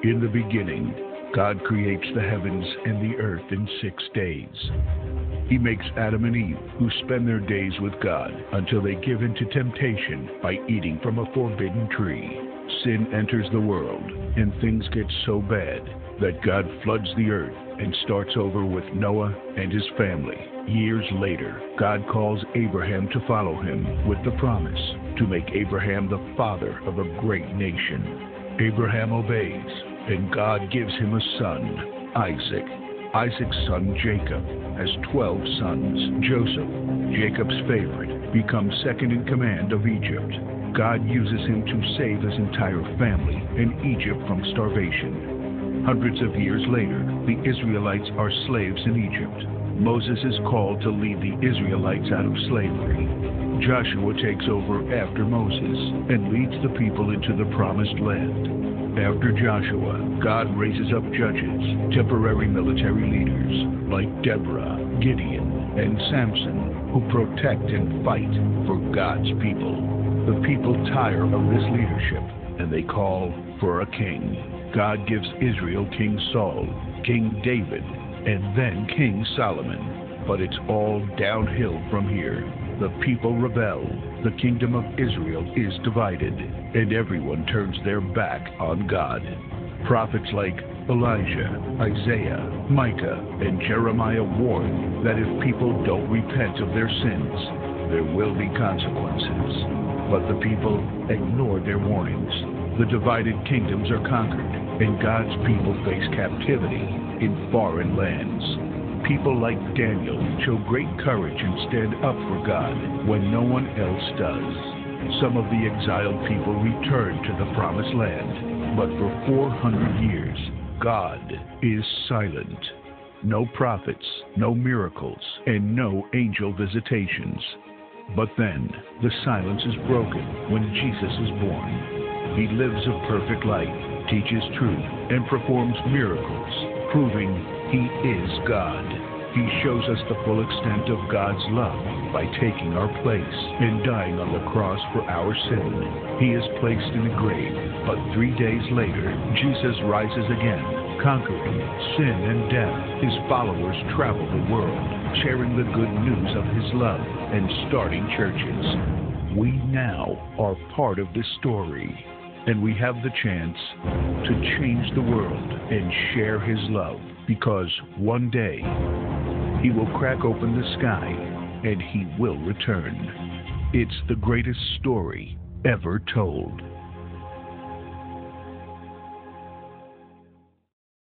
In the beginning, God creates the heavens and the earth in 6 days. He makes Adam and Eve, who spend their days with God until they give in to temptation by eating from a forbidden tree. Sin enters the world, and things get so bad that God floods the earth and starts over with Noah and his family. Years later, God calls Abraham to follow him with the promise to make Abraham the father of a great nation. Abraham obeys, and God gives him a son, Isaac. Isaac's son, Jacob, has 12 sons. Joseph, Jacob's favorite, becomes second in command of Egypt. God uses him to save his entire family and Egypt from starvation. Hundreds of years later, the Israelites are slaves in Egypt. Moses is called to lead the Israelites out of slavery. Joshua takes over after Moses and leads the people into the promised land. After Joshua, God raises up judges, temporary military leaders like Deborah, Gideon, and Samson, who protect and fight for God's people. The people tire of this leadership, and they call for a king. God gives Israel King Saul, King David, and then King Solomon. But it's all downhill from here. The people rebel, the kingdom of Israel is divided, and everyone turns their back on God. Prophets like Elijah, Isaiah, Micah, and Jeremiah warn that if people don't repent of their sins, there will be consequences. But the people ignore their warnings. The divided kingdoms are conquered, and God's people face captivity in foreign lands. People like Daniel show great courage and stand up for God when no one else does. Some of the exiled people return to the promised land, but for 400 years, God is silent. No prophets, no miracles, and no angel visitations. But then, the silence is broken when Jesus is born. He lives a perfect life, teaches truth, and performs miracles, proving He is God. He shows us the full extent of God's love by taking our place and dying on the cross for our sin. He is placed in a grave, but 3 days later, Jesus rises again, conquering sin and death. His followers travel the world, sharing the good news of His love and starting churches. We now are part of this story, and we have the chance to change the world and share His love, because one day He will crack open the sky and He will return. It's the greatest story ever told.